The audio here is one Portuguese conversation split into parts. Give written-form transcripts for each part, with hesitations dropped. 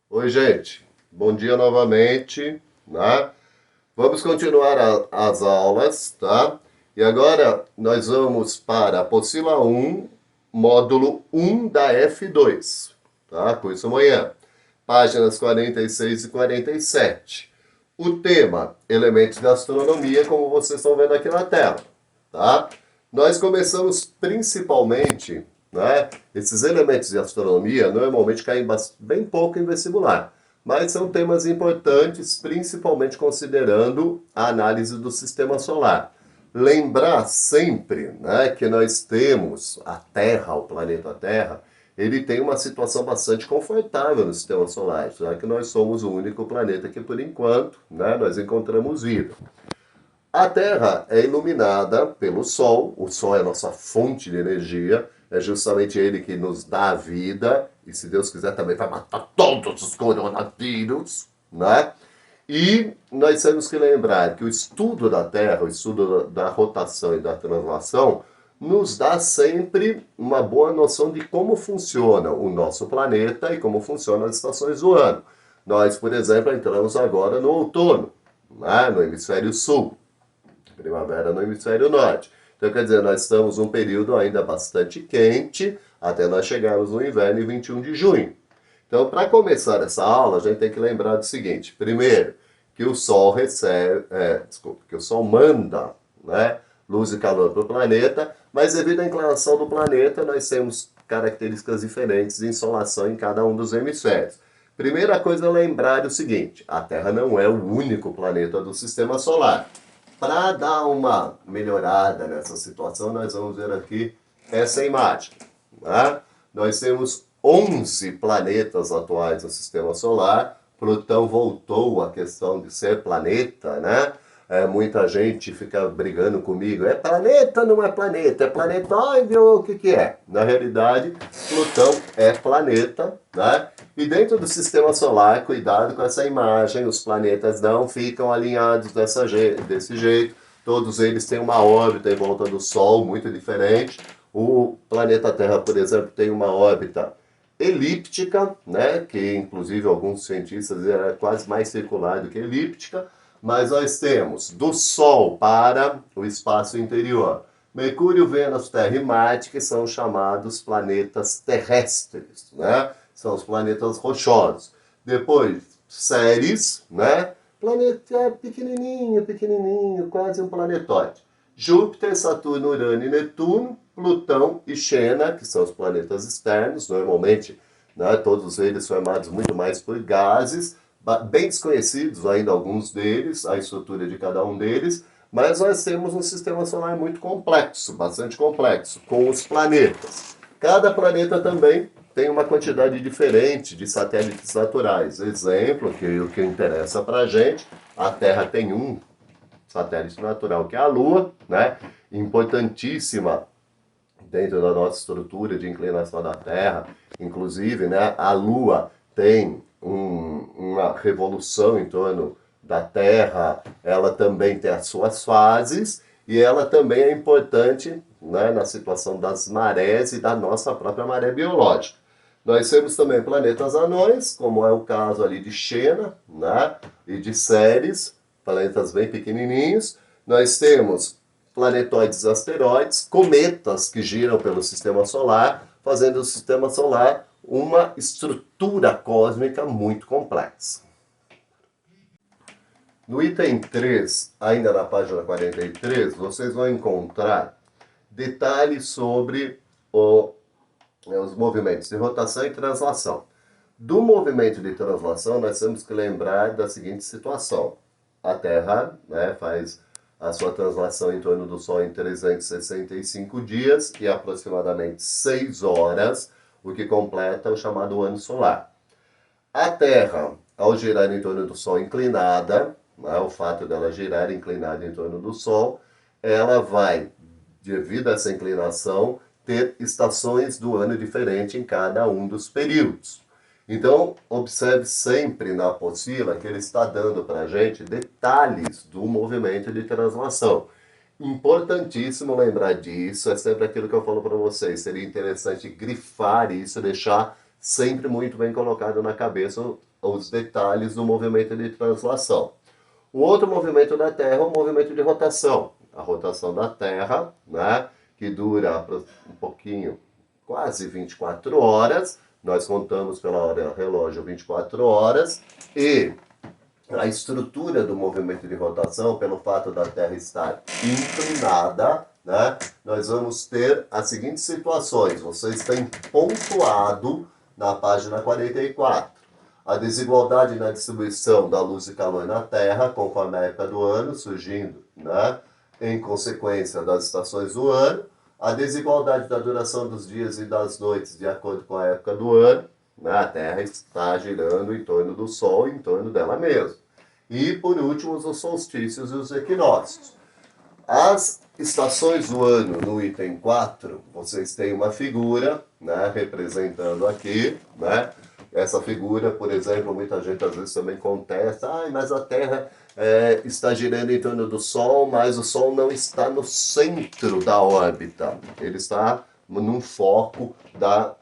Oi, gente. Bom dia novamente, né? Vamos continuar as aulas, tá? E agora nós vamos para a apostila 1, módulo 1 da F2, tá? Com isso amanhã. Páginas 46 e 47. O tema, elementos da astronomia, como vocês estão vendo aqui na tela, tá? Nós começamos principalmente, né? Esses elementos de astronomia normalmente caem bem pouco em vestibular, mas são temas importantes, principalmente considerando a análise do sistema solar. Lembrar sempre, né, que nós temos a Terra, o planeta Terra, ele tem uma situação bastante confortável no sistema solar, já que nós somos o único planeta que, por enquanto, né, nós encontramos vida. A Terra é iluminada pelo Sol, o Sol é a nossa fonte de energia, é justamente ele que nos dá a vida, e se Deus quiser também vai matar todos os coronavírus, né? E nós temos que lembrar que o estudo da Terra, o estudo da rotação e da translação, nos dá sempre uma boa noção de como funciona o nosso planeta e como funcionam as estações do ano. Nós, por exemplo, entramos agora no outono, né, no hemisfério sul, primavera no hemisfério norte. Então, quer dizer, nós estamos num período ainda bastante quente, até nós chegarmos no inverno em 21 de junho. Então, para começar essa aula, a gente tem que lembrar do seguinte: primeiro, que o Sol que o Sol manda, né, luz e calor para o planeta, mas devido à inclinação do planeta, nós temos características diferentes de insolação em cada um dos hemisférios. Primeira coisa a lembrar é o seguinte: a Terra não é o único planeta do sistema solar. Para dar uma melhorada nessa situação, nós vamos ver aqui essa imagem, né? Nós temos 11 planetas atuais no sistema solar. Plutão voltou à questão de ser planeta, né? Muita gente fica brigando comigo. É planeta ou não é planeta? É planetóide ou o que é? Na realidade, Plutão é planeta, né? E dentro do sistema solar, cuidado com essa imagem, os planetas não ficam alinhados desse jeito. Todos eles têm uma órbita em volta do Sol muito diferente. O planeta Terra, por exemplo, tem uma órbita elíptica, né, que inclusive alguns cientistas é quase mais circular do que elíptica, mas nós temos do Sol para o espaço interior Mercúrio, Vênus, Terra e Marte, que são chamados planetas terrestres, né? São os planetas rochosos. Depois, Ceres, né? Planeta pequenininho, pequenininho, quase um planetóide. Júpiter, Saturno, Urano e Netuno, Plutão e Xena, que são os planetas externos, normalmente, né, todos eles formados muito mais por gases, bem desconhecidos ainda alguns deles, a estrutura de cada um deles, mas nós temos um sistema solar muito complexo, bastante complexo, com os planetas. Cada planeta também tem uma quantidade diferente de satélites naturais. Exemplo, que o que interessa para a gente, a Terra tem um satélite natural, que é a Lua, né? Importantíssima dentro da nossa estrutura de inclinação da Terra. Inclusive, né, a Lua tem uma revolução em torno da Terra, ela também tem as suas fases, e ela também é importante, né, na situação das marés e da nossa própria maré biológica. Nós temos também planetas anões, como é o caso ali de Xena, né, e de Ceres, planetas bem pequenininhos. Nós temos planetóides e asteroides, cometas que giram pelo sistema solar, fazendo do sistema solar uma estrutura cósmica muito complexa. No item 3, ainda na página 43, vocês vão encontrar detalhes sobre os movimentos de rotação e translação. Do movimento de translação, nós temos que lembrar da seguinte situação. A Terra, né, faz a sua translação em torno do Sol em 365 dias e aproximadamente 6 horas, o que completa o chamado ano solar. A Terra, ao girar em torno do Sol inclinada, né, o fato dela girar inclinada em torno do Sol, ela vai, devido a essa inclinação, ter estações do ano diferentes em cada um dos períodos. Então, observe sempre na apostila que ele está dando para a gente detalhes do movimento de translação. Importantíssimo lembrar disso, é sempre aquilo que eu falo para vocês. Seria interessante grifar isso, deixar sempre muito bem colocado na cabeça os detalhes do movimento de translação. O outro movimento da Terra é o movimento de rotação. A rotação da Terra, né, que dura um pouquinho, quase 24 horas. Nós contamos pela hora relógio 24 horas. E a estrutura do movimento de rotação, pelo fato da Terra estar inclinada, né, nós vamos ter as seguintes situações. Vocês têm pontuado na página 44. A desigualdade na distribuição da luz e calor na Terra, conforme a época do ano, surgindo, né, em consequência das estações do ano. A desigualdade da duração dos dias e das noites, de acordo com a época do ano. Né, a Terra está girando em torno do Sol, em torno dela mesma. E, por último, os solstícios e os equinócios. As estações do ano, no item 4, vocês têm uma figura, né, representando aqui, né? Essa figura, por exemplo, muita gente às vezes também contesta, mas a Terra está girando em torno do Sol, mas o Sol não está no centro da órbita. Ele está num foco da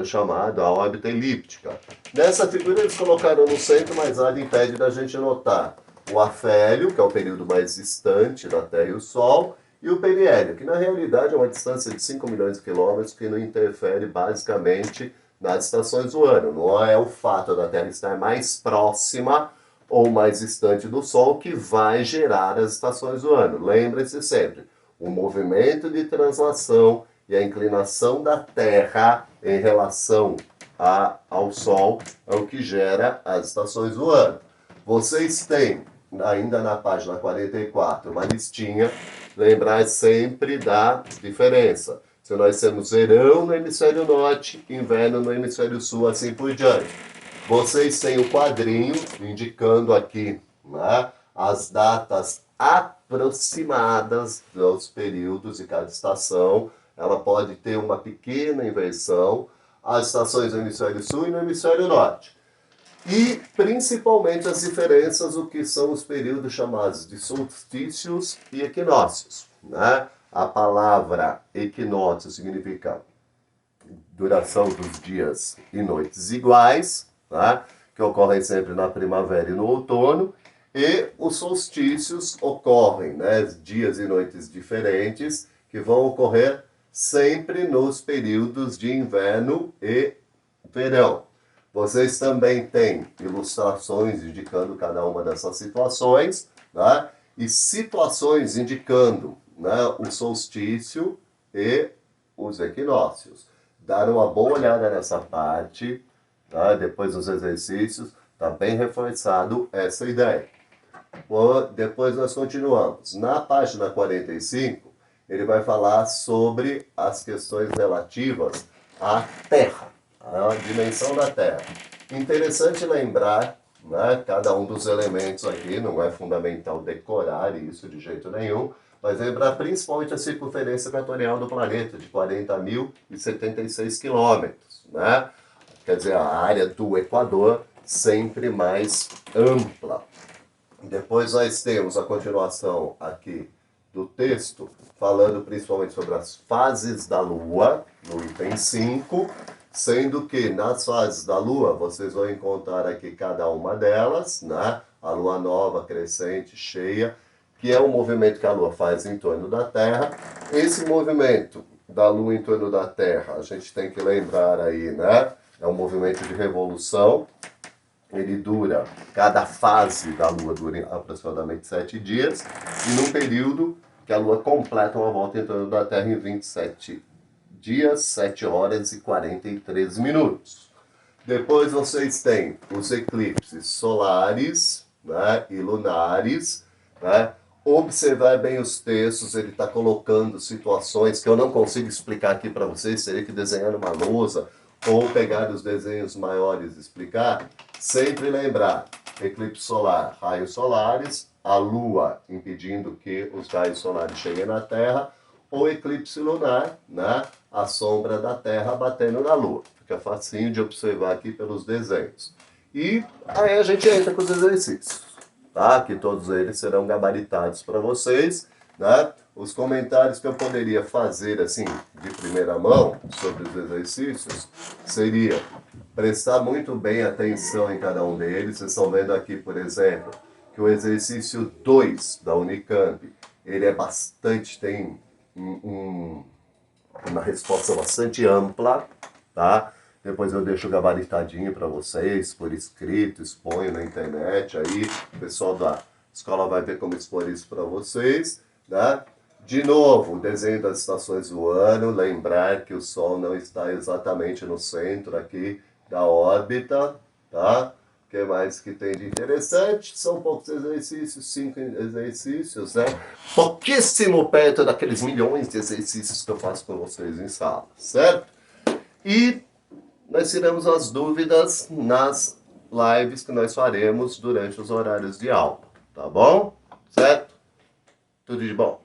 chamada órbita elíptica. Nessa figura eles colocaram no centro, mas nada impede da gente notar o afélio, que é o período mais distante da Terra e o Sol, e o periélio, que na realidade é uma distância de 5 milhões de quilômetros que não interfere basicamente nas estações do ano. Não é o fato da Terra estar mais próxima ou mais distante do Sol que vai gerar as estações do ano. Lembre-se sempre, o movimento de translação e a inclinação da Terra em relação ao Sol é o que gera as estações do ano. Vocês têm, ainda na página 44, uma listinha, lembrar sempre da diferença. Se nós temos verão no hemisfério norte, inverno no hemisfério sul, assim por diante. Vocês têm o quadrinho indicando aqui, né, as datas aproximadas dos períodos de cada estação. Ela pode ter uma pequena inversão, as estações no hemisfério sul e no hemisfério norte. E principalmente as diferenças, o que são os períodos chamados de solstícios e equinócios. Né? A palavra equinócio significa duração dos dias e noites iguais, tá? Que ocorrem sempre na primavera e no outono, e os solstícios ocorrem, né, dias e noites diferentes, que vão ocorrer sempre nos períodos de inverno e verão. Vocês também têm ilustrações indicando cada uma dessas situações, né? E situações indicando, né, o solstício e os equinócios. Dar uma boa olhada nessa parte, tá? Depois dos exercícios, está bem reforçado essa ideia. Depois nós continuamos. Na página 45, ele vai falar sobre as questões relativas à Terra, a dimensão da Terra. Interessante lembrar, né, cada um dos elementos aqui, não é fundamental decorar isso de jeito nenhum, mas lembrar principalmente a circunferência equatorial do planeta, de 40.076 quilômetros, né? Quer dizer, a área do Equador sempre mais ampla. Depois nós temos a continuação aqui do texto, falando principalmente sobre as fases da Lua, no item 5, sendo que nas fases da Lua vocês vão encontrar aqui cada uma delas, né? A Lua nova, crescente, cheia, que é o movimento que a Lua faz em torno da Terra. Esse movimento da Lua em torno da Terra, a gente tem que lembrar aí, né? É um movimento de revolução. Ele dura, cada fase da Lua dura aproximadamente 7 dias, e num período que a Lua completa uma volta em torno da Terra em 27 dias, 7 horas e 43 minutos. Depois vocês têm os eclipses solares, né, e lunares, né? Observar bem os textos, ele está colocando situações que eu não consigo explicar aqui para vocês, teria que desenhar numa lousa, ou pegar os desenhos maiores e explicar. Sempre lembrar, eclipse solar, raios solares, a Lua impedindo que os raios solares cheguem na Terra, ou eclipse lunar, né? A sombra da Terra batendo na Lua. Fica facinho de observar aqui pelos desenhos. E aí a gente entra com os exercícios, tá? Que todos eles serão gabaritados para vocês, né? os comentários que eu poderia fazer, assim, de primeira mão, sobre os exercícios, seria prestar muito bem atenção em cada um deles. Vocês estão vendo aqui, por exemplo, que o exercício 2 da Unicamp, ele é bastante, tem uma resposta bastante ampla, tá? Depois eu deixo gabaritadinho para vocês, por escrito, exponho na internet, aí o pessoal da escola vai ver como expor isso para vocês, né? De novo, o desenho das estações do ano, lembrar que o Sol não está exatamente no centro aqui da órbita, tá? O que mais que tem de interessante? São poucos exercícios, 5 exercícios, né? Pouquíssimo perto daqueles milhões de exercícios que eu faço com vocês em sala, certo? E nós tiramos as dúvidas nas lives que nós faremos durante os horários de aula, tá bom? Certo? Tudo de bom.